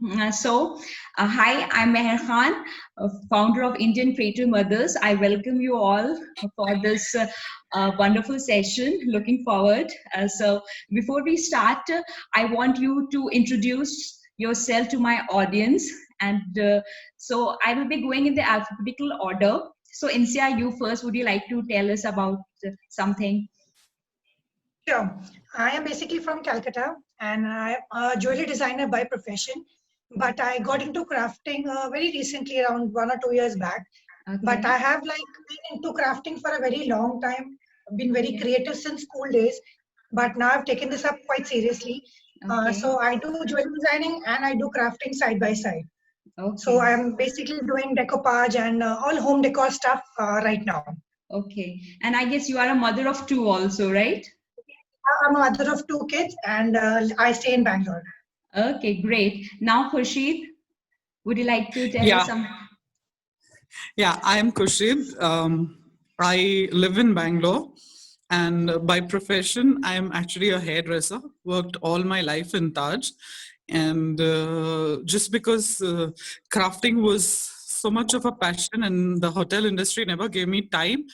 Hi, I'm Meher Khan, founder of Indian Creative Mothers. I welcome you all for this wonderful session. Looking forward. Before we start, I want you to introduce yourself to my audience. And I will be going in the alphabetical order. So, Insia, you first. Would you like to tell us about something? Sure. I am basically from Calcutta and I'm a jewelry designer by profession. But I got into crafting very recently, around 1 or 2 years back. But Okay. I have been into crafting for a very long time. I've been very Okay. creative since school days. But now I've taken this up quite seriously. Okay. So I do jewelry designing and I do crafting side by side. So Okay. I'm basically doing decoupage and all home decor stuff right now. Okay. And I guess you are a mother of two also, right? I'm a mother of 2 kids and I stay in Bangalore. Okay, great. Now, Khurshid, would you like to tell us Yeah, some? I am Kushid. I live in Bangalore, and by profession, I am actually a hairdresser. Worked all my life in Taj, and just because crafting was so much of a passion, and the hotel industry never gave me time.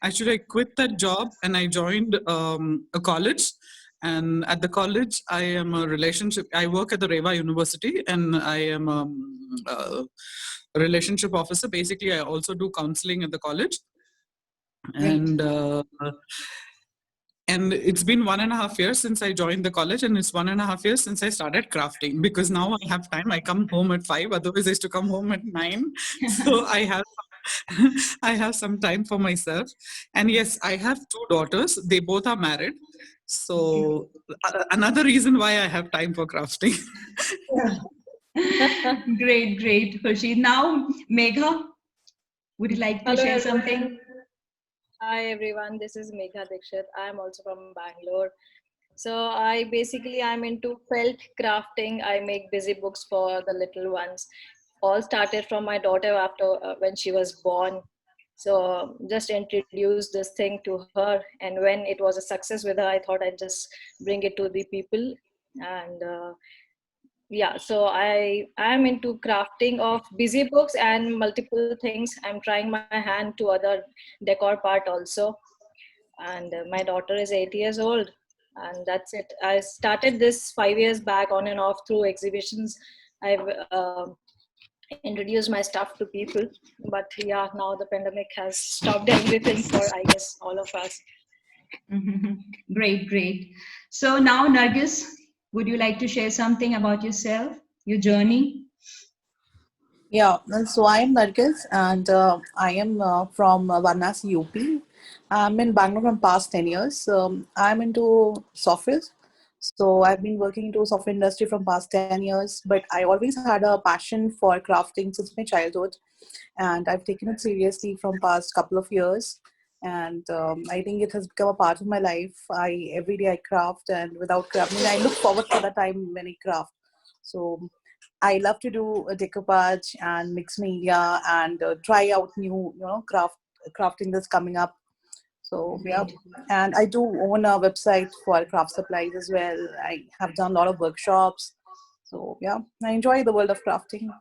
Actually, I quit that job and I joined a college. And at the college, I am a relationship. I work at the Reva University, and I am a relationship officer. Basically, I also do counseling at the college, Great. and it's been 1.5 years since I joined the college, and it's 1.5 years since I started crafting. Because now I have time. I come home at 5. Otherwise, I used to come home at 9. So I have I have some time for myself. And yes, I have 2 daughters. They both are married. Okay. So another reason why I have time for crafting. Yeah. Great, great, Khurshid. Now, Megha, would you like to Hello share everyone. something? Hi everyone. This is Megha Dikshit. I'm also from Bangalore. So I'm into felt crafting. I make busy books for the little ones. All started from my daughter after when she was born. So just introduced this thing to her, and when it was a success with her, I thought I'd just bring it to the people. And yeah, so I am into crafting of busy books and multiple things. I'm trying my hand to other decor part also. And my daughter is 8 years old, and that's it. I started this 5 years back, on and off, through exhibitions. I've introduced my stuff to people, but yeah, now the pandemic has stopped everything for, I guess, all of us. Great, great. So now, Nargis, would you like to share something about yourself, your journey? So I am Nargis and I am from Varanasi, UP. I'm in Bangalore from past 10 years. I'm into software. So I've been working into software industry from past 10 years, but I always had a passion for crafting since my childhood. And I've taken it seriously from past couple of years. And I think it has become a part of my life. Every day I craft, and without crafting, I look forward to the time when I craft. So I love to do a decoupage and mixed media and try out new, crafting that's coming up. So yeah, Great. and I do own a website for craft supplies as well. I have done a lot of workshops. So yeah, I enjoy the world of crafting.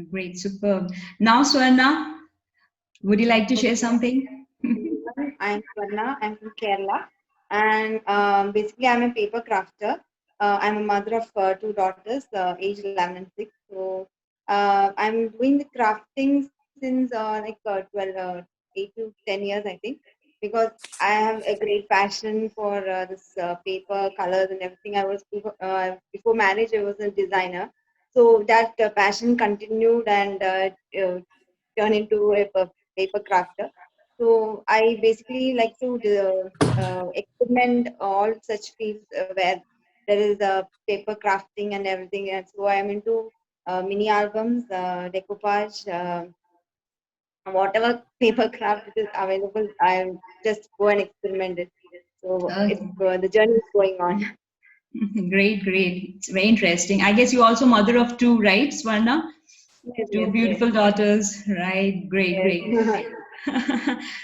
Great, superb. Now, Swarna, would you like to share Okay, something? everyone. I'm Swarna. I'm from Kerala, and basically, I'm a paper crafter. I'm a mother of 2 daughters, age 11 and 6. So, I'm doing the crafting since 12, 8 to 10 years, I think, because I have a great passion for this paper, colors, and everything. I was before marriage, I was a designer, so that passion continued and turned into a paper crafter. So I basically like to experiment all such fields where there is paper crafting and everything. And so I'm into mini albums, decoupage, whatever paper craft is available. I just go and experiment it. So it's Okay. the journey is going on. Great, great. It's very interesting. I guess you're also mother of two, right, Swarna? Yes, Two yes, yes, beautiful daughters, right? Great, great. yes.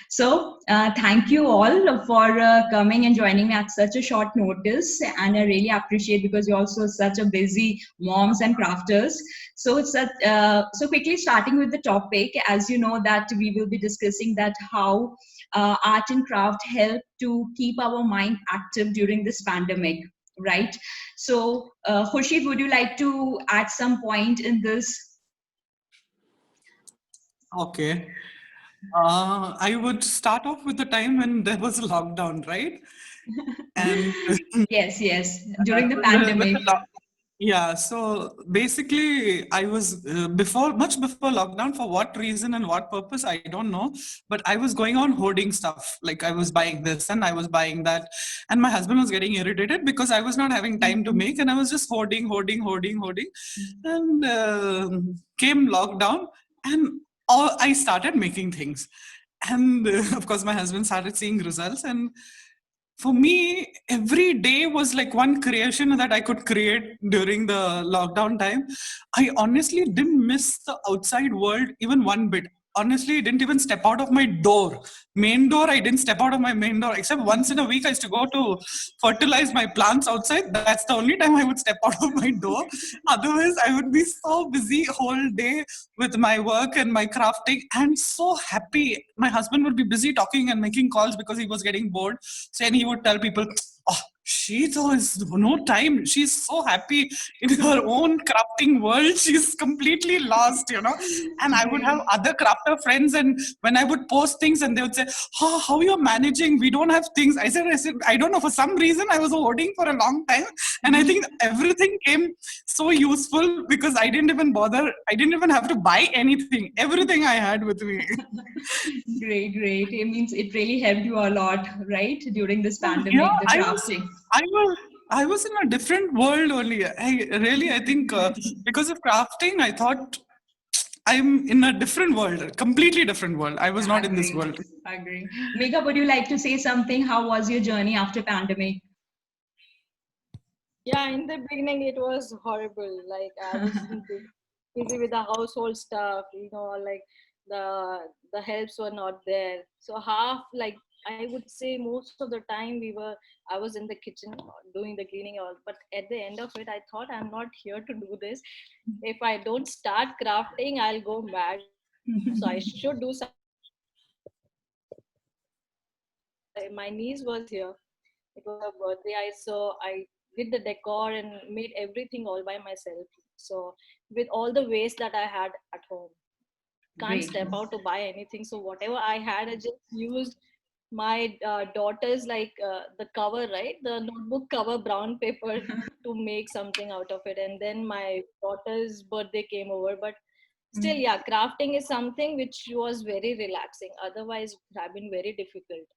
So, thank you all for coming and joining me at such a short notice. And I really appreciate because you're also such a busy moms and crafters. So, so quickly starting with the topic, as you know that we will be discussing that how art and craft help to keep our mind active during this pandemic, right? So, Khurshid, would you like to add some point in this? Okay. I would start off with the time when there was a lockdown, right? And Yes, yes, during the with pandemic. the yeah, so basically, I was much before lockdown, for what reason and what purpose, I don't know. But I was going on hoarding stuff. Like I was buying this and I was buying that. And my husband was getting irritated because I was not having time to make and I was just hoarding, hoarding, hoarding, hoarding. And came lockdown and I started making things. And of course, my husband started seeing results. And for me, every day was like one creation that I could create during the lockdown time. I honestly didn't miss the outside world even one bit. Honestly, I didn't even step out of my door. Main door, I didn't step out of my main door, except once in a week I used to go to fertilize my plants outside. That's the only time I would step out of my door. Otherwise, I would be so busy whole day with my work and my crafting and so happy. My husband would be busy talking and making calls because he was getting bored. So, and he would tell people, oh, she has no time. She's so happy in her own crafting world. She's completely lost, you know. And I would have other crafter friends, and when I would post things, and they would say, "Oh, how you're managing? We don't have things." I said, I don't know. For some reason, I was hoarding for a long time, and I think everything came so useful because I didn't even bother. I didn't even have to buy anything. Everything I had with me. Great, great. It means it really helped you a lot, right? During this pandemic, Yeah, the crafting. I was in a different world only. I think because of crafting, I thought I'm in a different world, completely different world. I was not in this Agree, world. agree. Megha, would you like to say something? How was your journey after pandemic? Yeah, in the beginning it was horrible. Like I was busy with the household stuff, like the helps were not there. So half, like, I would say most of the time I was in the kitchen doing the cleaning all, but at the end of it I thought I'm not here to do this. If I don't start crafting, I'll go mad. So I should do something. My niece was here. It was her birthday. I did the decor and made everything all by myself. So with all the waste that I had at home, can't Great. step out to buy anything. So whatever I had, I just used my daughter's, like, the cover, right? The notebook cover, brown paper, to make something out of it. And then my daughter's birthday came over, but still, yeah, crafting is something which was very relaxing. Otherwise, it would have been very difficult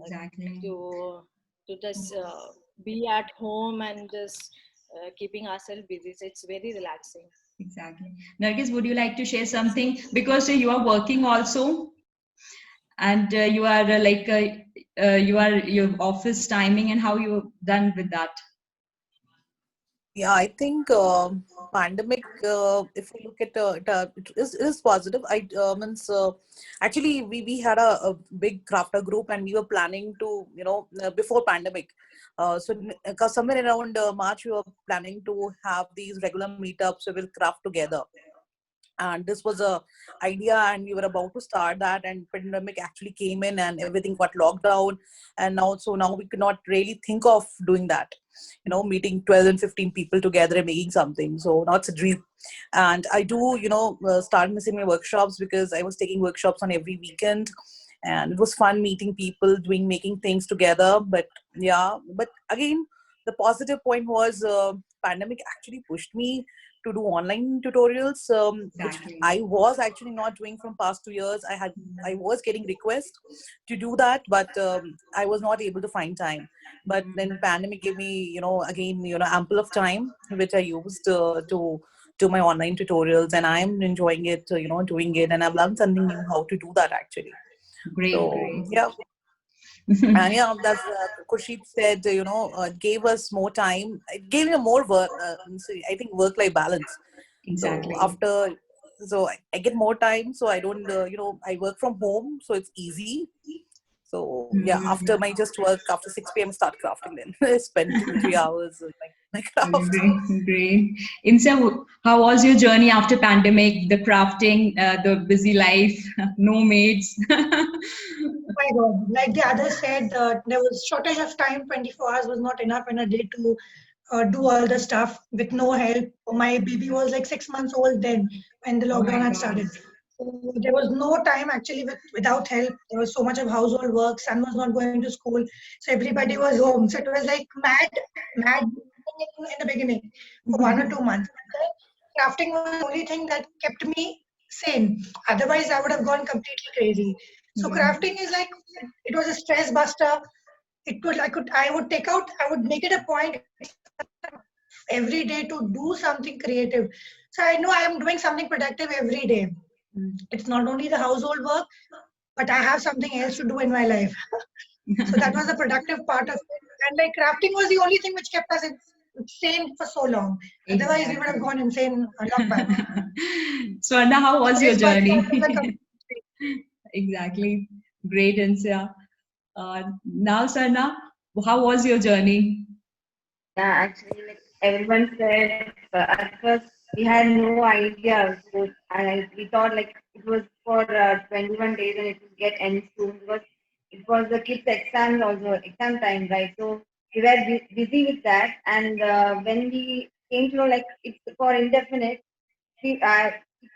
Exactly. to just be at home and just keeping ourselves busy. So it's very relaxing. Exactly. Nargis, would you like to share something? Because you are working also, and you are you are your office timing and how you done with that. Yeah, I think pandemic. If we look at it is positive. I means actually we had a big crafter group and we were planning to before pandemic. Cause somewhere around March we were planning to have these regular meetups where we'll craft together. And this was a idea and we were about to start that, and pandemic actually came in and everything got locked down. And now we could not really think of doing that, meeting 12 and 15 people together and making something. So now it's a dream. And I do start missing my workshops because I was taking workshops on every weekend, and it was fun meeting people, making things together. But yeah, but again, the positive point was pandemic actually pushed me to do online tutorials, which Exactly. I was actually not doing from past 2 years. I was getting requests to do that, but I was not able to find time. But then pandemic gave me, again, ample of time, which I used to do my online tutorials, and I'm enjoying it, doing it, and I've learned something new how to do that actually. Great, So great. yeah, and yeah, that's Khurshid said, it gave us more time. It gave you more work. I think work-life balance. So Exactly. after so I get more time. So I don't, I work from home, so it's easy. So yeah, after my just work, after 6 p.m. start crafting, then spend 2-3 hours with my craft. Great, great. Insa, how was your journey after pandemic? The crafting, the busy life, no maids. My God, like the others said, there was shortage of time. 24 hours was not enough in a day to do all the stuff with no help. My baby was like 6 months old then when the Oh lockdown my had God. started. So there was no time actually without help. There was so much of household work. Son was not going to school, so everybody was home. So it was like mad in the beginning for 1 or 2 months. But then crafting was the only thing that kept me sane. Otherwise, I would have gone completely crazy. So Yeah. crafting is like it was a stress buster. I would make it a point every day to do something creative. So I know I am doing something productive every day. It's not only the household work, but I have something else to do in my life. So that was the productive part of it. And like crafting was the only thing which kept us sane for so long. Otherwise, we would have Exactly. gone insane a long back. So, Anna, how was your This journey? bypass was a Exactly. Great, Insa. Now, Sarna, how was your journey? Yeah, actually, like everyone said, at first we had no idea. So we thought like it was for 21 days and it would get end soon because it was the kids' exams also, exam time, right? So we were busy with that. And when we came to know like it's for indefinite, it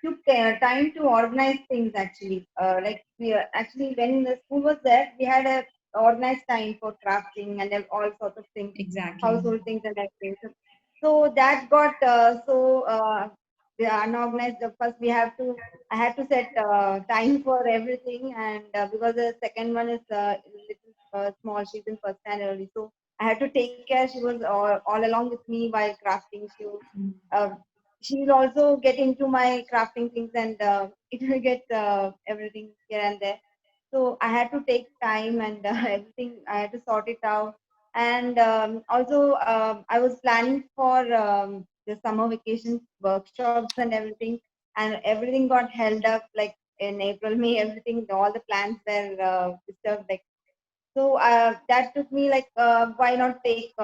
took time to organize things actually. Like we actually when the school was there, we had a organized time for crafting and all sorts of things, Exactly. household things and everything. So that got the unorganized. First, I had to set time for everything, and because the second one is little small, she's in first standard only, so I had to take care. She was all along with me while crafting. Uh, she will also get into my crafting things, and it will get everything here and there. So I had to take time and everything. I had to sort it out, and also I was planning for the summer vacations workshops and everything got held up like in April, May. Everything, all the plans were disturbed. Like so, that took me like why not take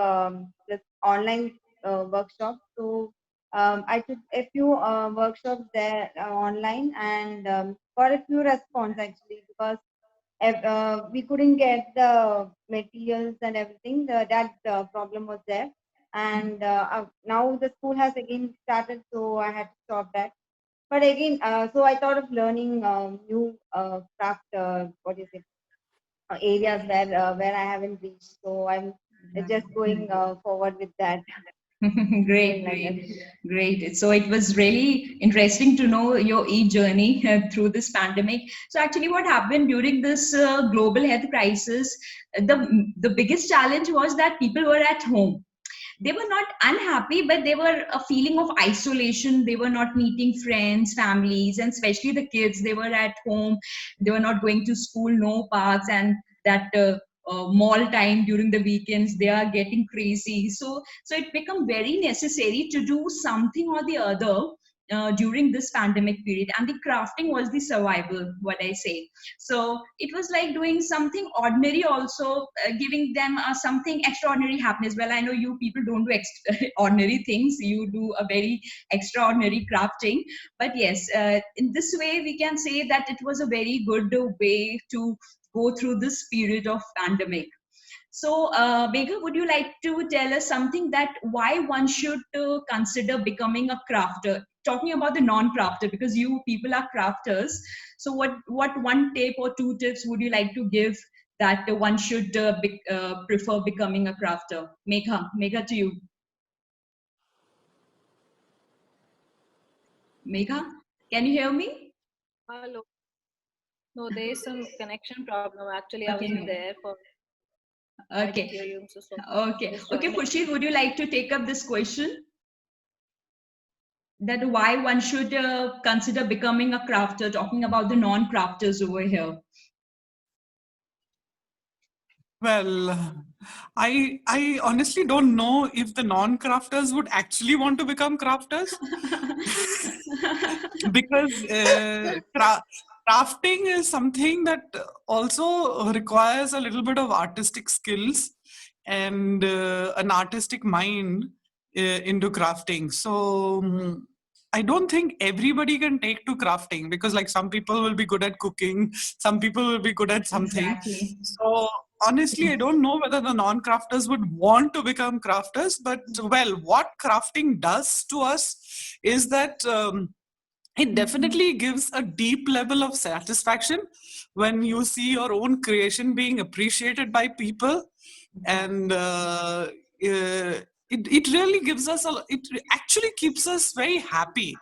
this online workshop? So I took a few workshops there online and got a few response actually because we couldn't get the materials and everything. That problem was there, and now the school has again started, so I had to stop that. But again, so I thought of learning new craft. What is it? Areas where I haven't reached. So I'm just going forward with that. Great, Doing like that. great, great. So it was really interesting to know your e-journey through this pandemic. So actually, what happened during this global health crisis, the biggest challenge was that people were at home. They were not unhappy, but they were a feeling of isolation. They were not meeting friends, families, and especially the kids. They were at home. They were not going to school, no parks, and that mall time during the weekends. They are getting crazy. So it become very necessary to do something or the other. During this pandemic period, and the crafting was the survival, what I say. So it was like doing something ordinary, also giving them something extraordinary happiness. Well, I know you people don't do ordinary things, you do a very extraordinary crafting. But yes, in this way, we can say that it was a very good way to go through this period of pandemic. So, Megha, would you like to tell us something that why one should consider becoming a crafter? Talking about the non-crafter, because you people are crafters. So, what one tip or two tips would you like to give that one should prefer becoming a crafter? Megha, to you. Megha, can you hear me? Hello. No, there is some connection problem. Actually, I Okay, wasn't no. there for. I didn't Okay, hear you. I'm so sorry. okay, Just okay. joined. Khurshid, would you like to take up this question? That why one should consider becoming a crafter, talking about the non-crafters over here. Well, I honestly don't know if the non-crafters would actually want to become crafters. because crafting is something that also requires a little bit of artistic skills and an artistic mind into crafting. So I don't think everybody can take to crafting, because like some people will be good at cooking, some people will be good at something. Exactly. So honestly, I don't know whether the non-crafters would want to become crafters, but well, what crafting does to us is that it definitely gives a deep level of satisfaction when you see your own creation being appreciated by people. And it really gives us it actually keeps us very happy.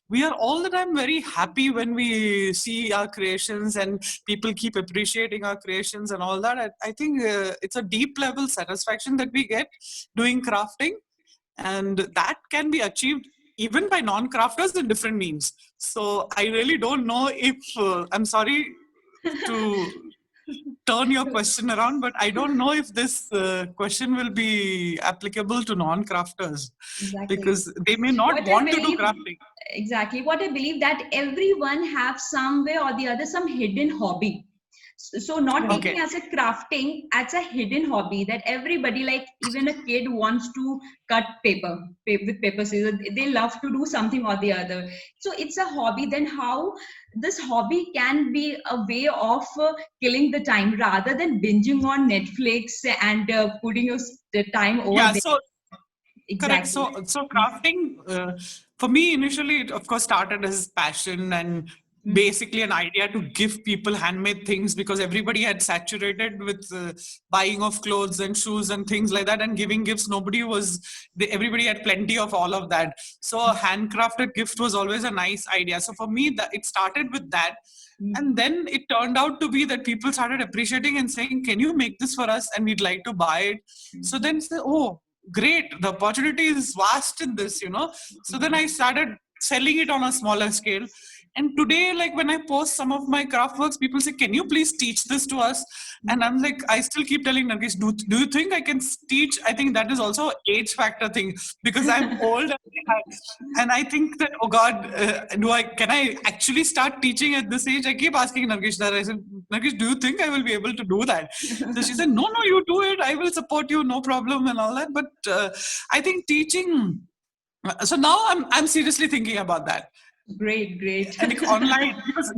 We are all the time very happy when we see our creations and people keep appreciating our creations and all that. I think it's a deep level satisfaction that we get doing crafting, and that can be achieved even by non-crafters in different means. So I really don't know if I'm sorry to turn your question around, but I don't know if this question will be applicable to non-crafters, Exactly. because they may not What I want to do believe- crafting. Exactly. What I believe, that everyone have some way or the other some hidden hobby. So not Okay. taking as a crafting as a hidden hobby, that everybody, like even a kid wants to cut paper with paper scissors. They love to do something or the other. So it's a hobby. Then how this hobby can be a way of killing the time rather than binging on Netflix and putting your time over Yeah, there. so correct. Exactly. So crafting, for me initially, it of course started as passion and basically an idea to give people handmade things, because everybody had saturated with buying of clothes and shoes and things like that, and giving gifts. Everybody had plenty of all of that. So a handcrafted gift was always a nice idea. So for me, it started with that. And then it turned out to be that people started appreciating and saying, can you make this for us? And we'd like to buy it. So then say, oh, great, the opportunity is vast in this, So then I started selling it on a smaller scale. And today, like when I post some of my craft works, people say, can you please teach this to us? And I'm like, I still keep telling Nargish, do you think I can teach? I think that is also an age factor thing, because I'm old. And I think that, oh God, can I actually start teaching at this age? I keep asking Nargish that. I said, Nargish, do you think I will be able to do that? So she said, no, you do it. I will support you, no problem and all that. But I think teaching, so now I'm seriously thinking about that. Great. Like online, because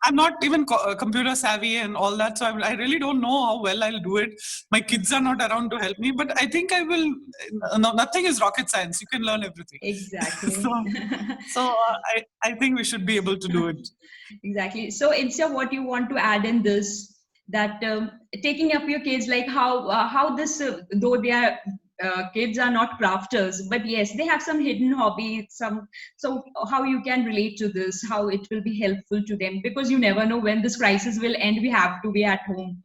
I'm not even computer savvy and all that, so I really don't know how well I'll do it. My kids are not around to help me, but I think I will. No, nothing is rocket science. You can learn everything. Exactly. so I think we should be able to do it. Exactly. So Itza, what you want to add in this, that taking up your kids, like how this, though they are kids are not crafters, but yes, they have some hidden hobby, so how you can relate to this, how it will be helpful to them, because you never know when this crisis will end. We have to be at home.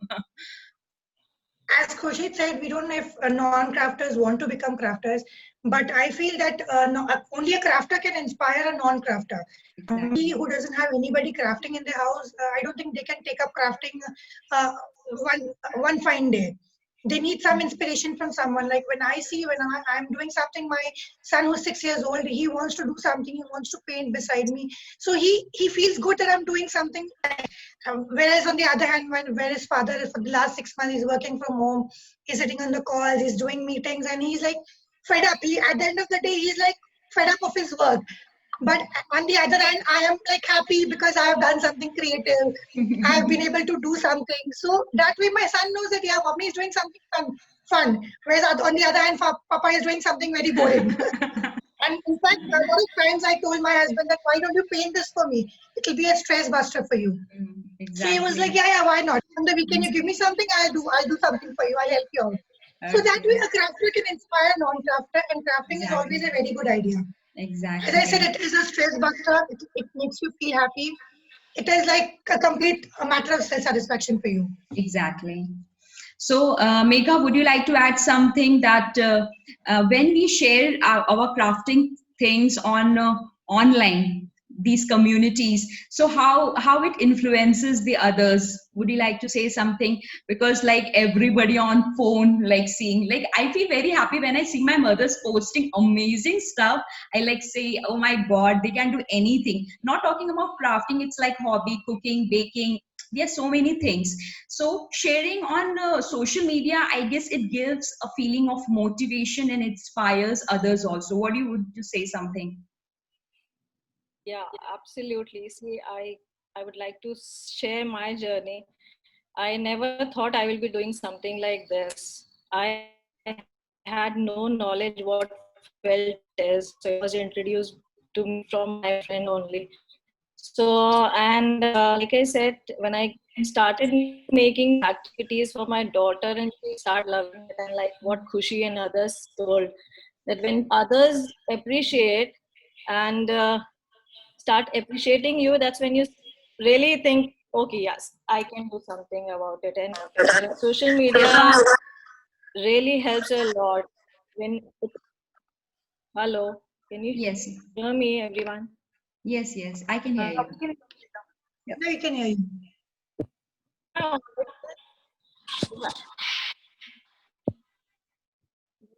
As Khushit said, we don't know if non-crafters want to become crafters, but I feel that only a crafter can inspire a non-crafter. Somebody who doesn't have anybody crafting in their house, I don't think they can take up crafting one fine day. They need some inspiration from someone. Like when I'm doing something, my son who's 6 years old, he wants to do something, he wants to paint beside me. So he feels good that I'm doing something. Whereas on the other hand, where his father is for the last 6 months, he's working from home, he's sitting on the calls, he's doing meetings, and he's like fed up. At the end of the day, he's like fed up of his work. But on the other hand, I am like happy because I have done something creative. I have been able to do something. So that way my son knows that, yeah, mommy is doing something fun. Whereas on the other hand, papa is doing something very boring. And in fact, a lot of times I told my husband that, why don't you paint this for me? It will be a stress buster for you. Exactly. So he was like, yeah, why not? On the weekend, you give me something, I'll do something for you. I'll help you out. Okay. So that way a crafter can inspire a non-crafter, and crafting is always a very good idea. Exactly. As I said, it is a stress buster. It makes you feel happy. It is like a complete matter of self-satisfaction for you. Exactly. So, Megha, would you like to add something that when we share our crafting things on online, these communities. So how it influences the others? Would you like to say something? Because like everybody on phone, like seeing, like I feel very happy when I see my mother's posting amazing stuff. I like say, oh my God, they can do anything. Not talking about crafting, it's like hobby, cooking, baking. There are so many things. So sharing on social media, I guess it gives a feeling of motivation and inspires others also. What do you would to say something? Yeah, absolutely. See, I would like to share my journey. I never thought I will be doing something like this. I had no knowledge what felt is. So it was introduced to me from my friend only. So, and like I said, when I started making these activities for my daughter and she started loving it, and like what Khushi and others told, that when others appreciate and start appreciating you, that's when you really think, okay, yes, I can do something about it. And social media really helps a lot. When hello, can you Yes, hear me, everyone? yes, I can hear you. Yeah, I can hear you.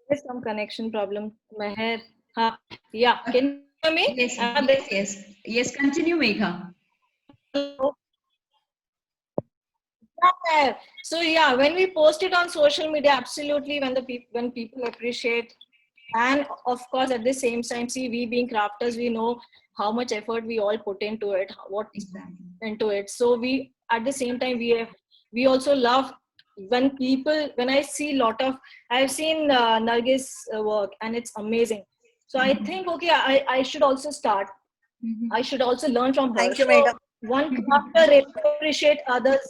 There's some connection problem in my head. Yeah, can you hear me? Yes. Continue, Megha. Yeah. So yeah, when we post it on social media, absolutely, when people appreciate, and of course at the same time, see, we being crafters, we know how much effort we all put into it, Exactly. into it. So we at the same time we also love when people, when I see lot of, I've seen Nargis work and it's amazing. So I think, okay, I should also start. Mhm. I should also learn from her. Thank you, So Megha. one crafter really appreciate other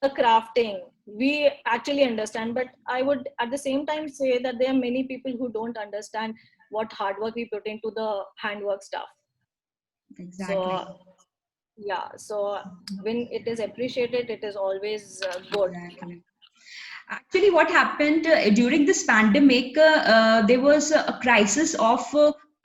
crafting. We actually understand, but I would at the same time say that there are many people who don't understand what hard work we put into the handwork stuff. Exactly. So yeah, so when it is appreciated, it is always good. Exactly. Actually, what happened during this pandemic, there was a crisis of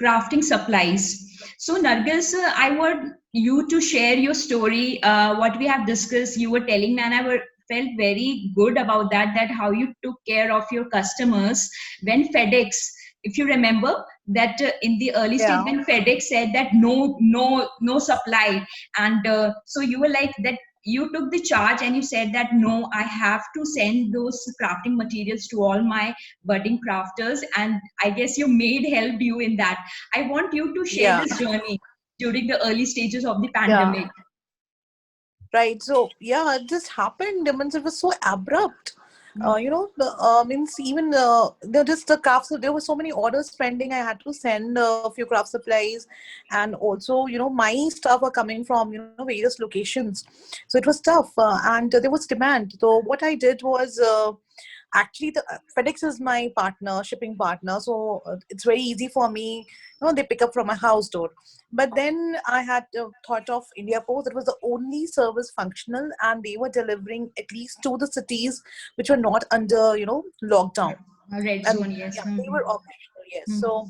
crafting supplies. So, Nargis, I want you to share your story. What we have discussed, you were telling me, and felt very good about that. That how you took care of your customers when FedEx. If you remember that in the early stage Yeah. when FedEx said that no supply, and so you were like that, you took the charge and you said that no, I have to send those crafting materials to all my budding crafters, and I guess your maid helped you in that. I want you to share Yeah. this journey during the early stages of the Yeah. pandemic. Right. So yeah, it just happened. I mean, it was so abrupt. Means even just the crafts. So there were so many orders pending. I had to send a few craft supplies, and also my stuff were coming from various locations. So it was tough, and there was demand. So what I did was. Actually, the FedEx is my partner, shipping partner, so it's very easy for me. They pick up from my house door. But then I had thought of India Post. It was the only service functional, and they were delivering at least to the cities which were not under lockdown. Red And zone, yes. yeah, they were operational. Yes, Mhm. so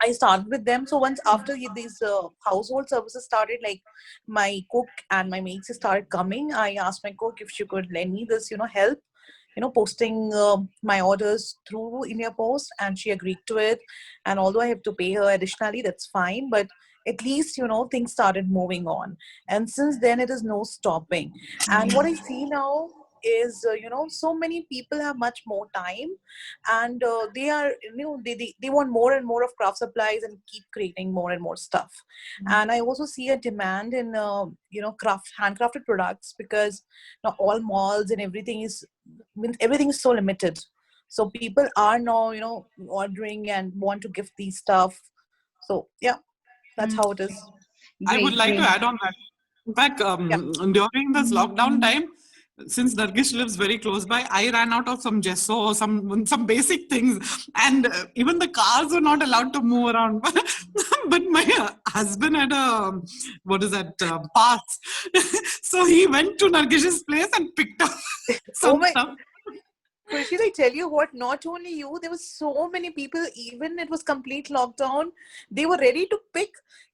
I started with them. So once after these household services started, like my cook and my maids started coming, I asked my cook if she could lend me this, help, posting my orders through India Post, and she agreed to it. And although I have to pay her additionally, that's fine. But at least things started moving on, and since then it is no stopping. And what I see now is so many people have much more time, and they are they want more and more of craft supplies and keep creating more and more stuff. And I also see a demand in craft handcrafted products, because now all malls and everything is everything is so limited. So people are now ordering and want to gift these stuff. So yeah, that's how it is. I would Great, like to great. add on that. In fact, Yeah. during this lockdown time, since Nargish lives very close by, I ran out of some gesso or some basic things, and even the cars were not allowed to move around. But my husband had a what is that pass, so he went to Nargish's place and picked up Oh some my, stuff. Khurshid, I tell you what, not only you, there were so many people, even it was complete lockdown, they were ready to pick.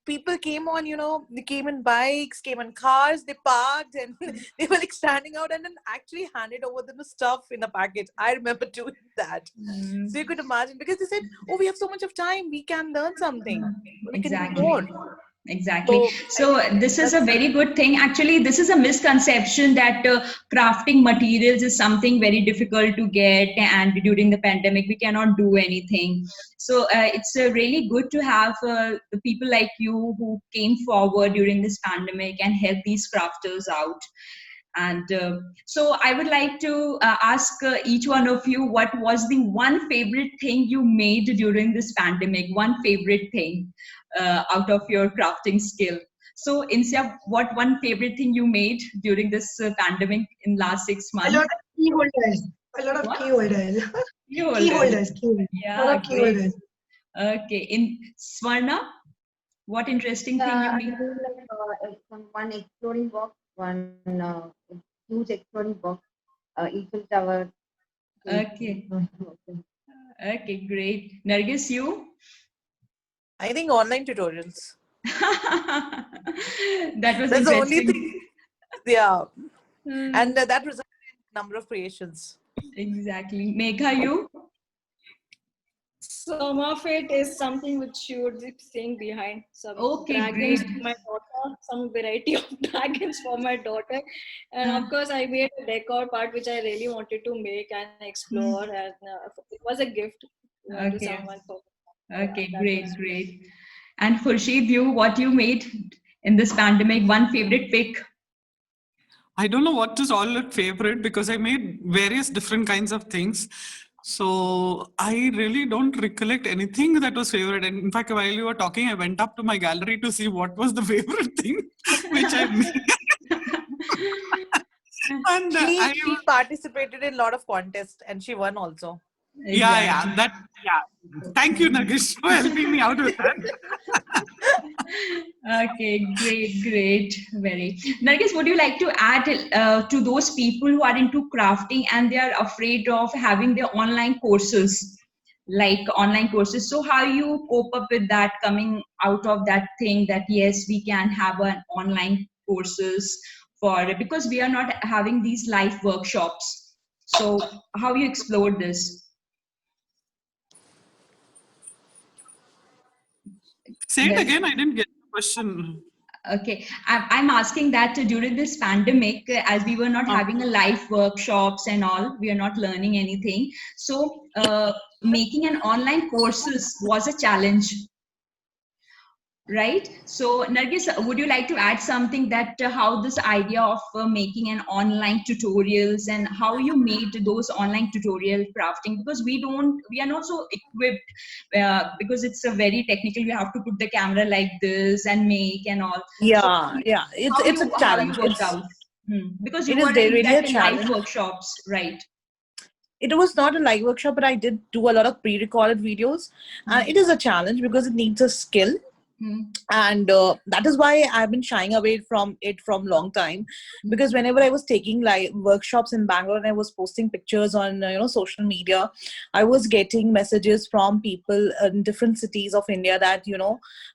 People came on, they came in bikes, came in cars, they parked and they were like standing out and then actually handed over them the stuff in a package. I remember doing that. Mm, So you could imagine because they said, oh, we have so much of time, we can learn something, we can do exactly. more. Exactly. So I So think this is a that's very good thing. Actually, this is a misconception that crafting materials is something very difficult to get, and during the pandemic we cannot do anything. So it's really good to have the people like you who came forward during this pandemic and help these crafters out. And so I would like to ask each one of you, what was the one favorite thing you made during this pandemic? One favorite thing out of your crafting skill. So Insia, what one favorite thing you made during this pandemic in last 6 A lot months? of key holders. A lot of What? key holders. Key Key holders. holders. Key holders. A lot Yeah, of key great. holders. Okay. In Swarna, what interesting thing you I'm made? doing one exploring box, one huge exploring box, Eiffel Tower. Okay. Okay, great. Nargis, you? I think online tutorials. That was That's the only interesting. thing. Yeah. Hmm, And that resulted in number of creations. exactly. Megha, you? Some of it is something which you would be seeing behind. Some Okay, dragons great. for my daughter, some variety of dragons for my daughter. And of course, I made a decor part which I really wanted to make and explore. And it was a gift to Okay. someone. Okay, That great, was great. And Khurshid, you, what you made in this pandemic? One favorite pick? I don't know what is all that favorite because I made various different kinds of things. So I really don't recollect anything that was favorite. And in fact, while you were talking, I went up to my gallery to see what was the favorite thing which I made. And She participated in a lot of contests and she won also. Exactly. Thank you, Nagish, for helping me out with that. Okay, great, great. Very. Nargis, would you like to add to those people who are into crafting and they are afraid of having their online courses, like online courses? So, how you cope up with that, coming out of that thing that yes, we can have an online courses for, because we are not having these live workshops. So, how you explored this? Say it Well, again. I didn't get the question. okay, I'm asking that during this pandemic, as we were not having a live workshops and all, we are not learning anything. So, making an online courses was a challenge, right? So, Nargis, would you like to add something that how this idea of making an online tutorials and how you made those online tutorial crafting? Because we are not so equipped because it's a very technical. We have to put the camera like this and make and all. So, Yeah. It's a how you challenge. worked out? Because you It is were in really a that live challenge. workshops, right? It was not a live workshop, but I did do a lot of pre-recorded videos. And it is a challenge because it needs a skill. Hmm. And that is why I've been shying away from it from long time, because whenever I was taking like workshops in Bangalore and I was posting pictures on social media, I was getting messages from people in different cities of India that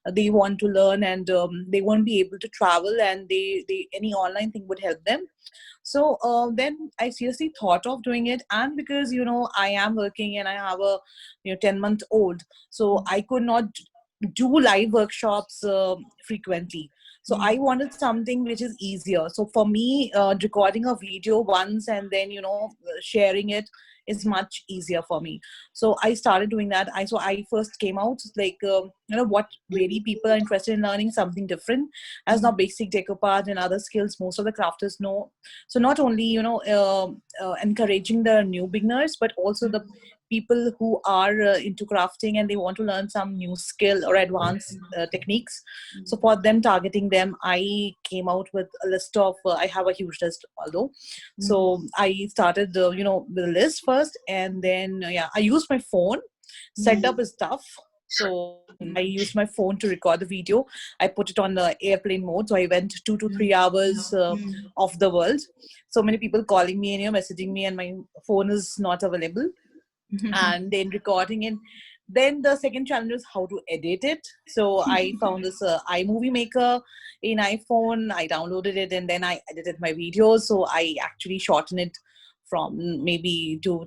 they want to learn and they won't be able to travel, and they any online thing would help them. So then I seriously thought of doing it, and because I am working and I have a 10-month-old, so I could not do live workshops frequently. So I wanted something which is easier. So for me, recording a video once and then sharing it is much easier for me. So I started doing that. I first came out like what really people are interested in learning something different, as now basic decoupage and other skills most of the crafters know. So not only encouraging the new beginners, but also the people who are into crafting and they want to learn some new skill or advanced techniques. So for them, targeting them, I came out with a list of I have a huge list although. So I started with a list first, and then I used my phone, set up his stuff, So I used my phone to record the video. I put it on the airplane mode. So I went 2 to 3 hours off the world. So many people calling me and messaging me, and my phone is not available. And then recording it. Then the second challenge was how to edit it. So I found this iMovie Maker in iPhone. I downloaded it and then I edited my videos. So I actually shortened it from maybe to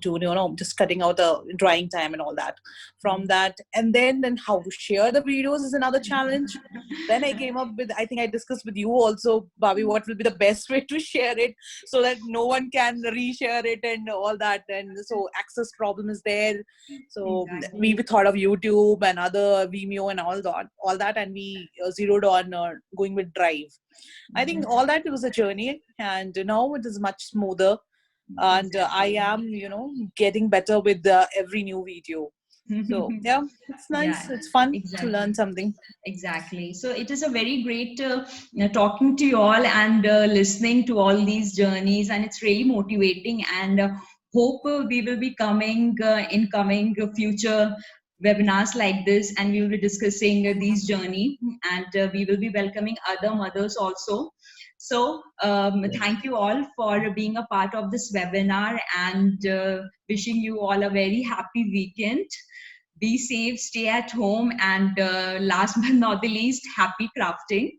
just cutting out the drawing time and all that from that. And then how to share the videos is another challenge. Then I came up with, I think I discussed with you also, Bobby, what will be the best way to share it so that no one can reshare it and all that. And so access problem is there. So we thought of YouTube and other Vimeo and all that, and we zeroed on going with Drive. I think all that was a journey, and now it is much smoother. And I am, getting better with every new video. So yeah, it's nice. It's fun to learn something. Exactly. So it is a very great talking to you all and listening to all these journeys, and it's really motivating. And hope we will be coming in coming future webinars like this, and we will be discussing these journey, and we will be welcoming other mothers also. So thank you all for being a part of this webinar, and wishing you all a very happy weekend. Be safe, stay at home, and last but not the least, happy crafting.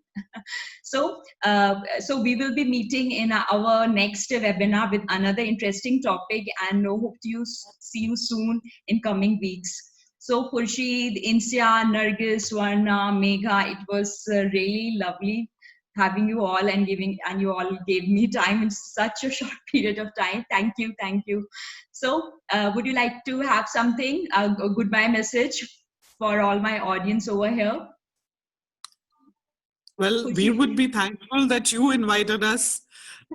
So we will be meeting in our next webinar with another interesting topic, and hope to see you soon in coming weeks. So Khurshid, Insia, Nargis, Swarna, Megha, it was really lovely having you all, and you all gave me time in such a short period of time. Thank you. So would you like to have something, a goodbye message for all my audience over here? Well, we would be thankful that you invited us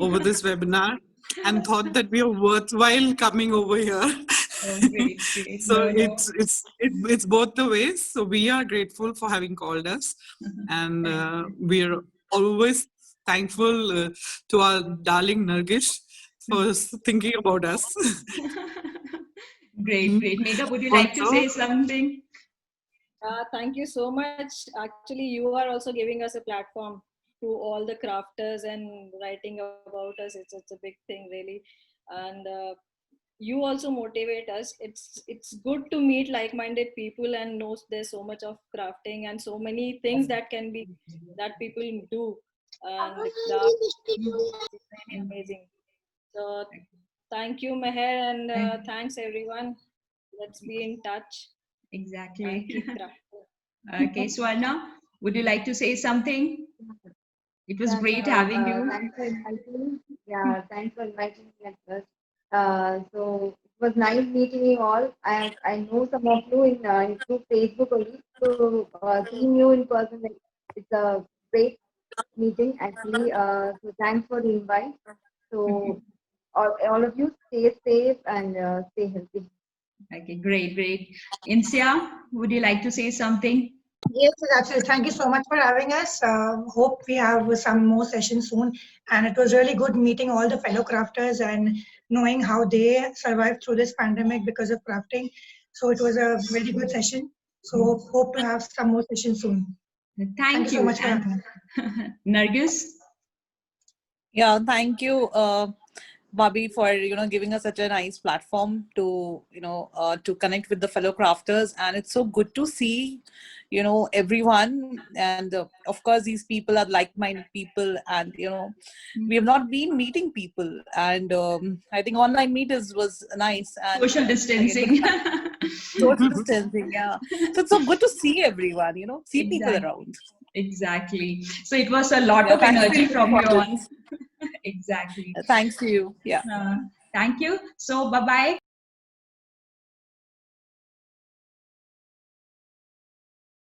over this webinar and thought that we are worthwhile coming over here. Oh, great. So it's both the ways. So we are grateful for having called us, and we're always thankful to our darling Nargis for thinking about us. Great. Megha, would you like to say something? Thank you so much. Actually, you are also giving us a platform to all the crafters and writing about us. It's a big thing, really. And you also motivate us. It's good to meet like-minded people and know there's so much of crafting and so many things that people do. And it's really amazing. So thank you, Meher, and thanks everyone. Let's be in touch. Exactly. Okay, Swarna, would you like to say something? It was great having you. Thanks for inviting. Yeah, thanks for inviting me at first. So it was nice meeting you all. I know some of you through Facebook only. So seeing you in person, it's a great meeting actually. So thanks for the invite. So all of you stay safe and stay healthy. Okay, great. Insia, would you like to say something? Yes, absolutely. Thank you so much for having us. Hope we have some more sessions soon. And it was really good meeting all the fellow crafters and knowing how they survived through this pandemic because of crafting. So it was a very good session. So hope to have some more sessions soon. Thank you so much for having us. Nargis? Yeah, thank you, Bobby, for giving us such a nice platform to to connect with the fellow crafters. And it's so good to see everyone, and of course these people are like-minded people, and we have not been meeting people, and I think online meet was nice, and social distancing. Social distancing, yeah. So it's so good to see everyone, see people around. Exactly. So it was a lot of energy from you all. Exactly. Thanks to you. Yeah. Thank you. So bye-bye.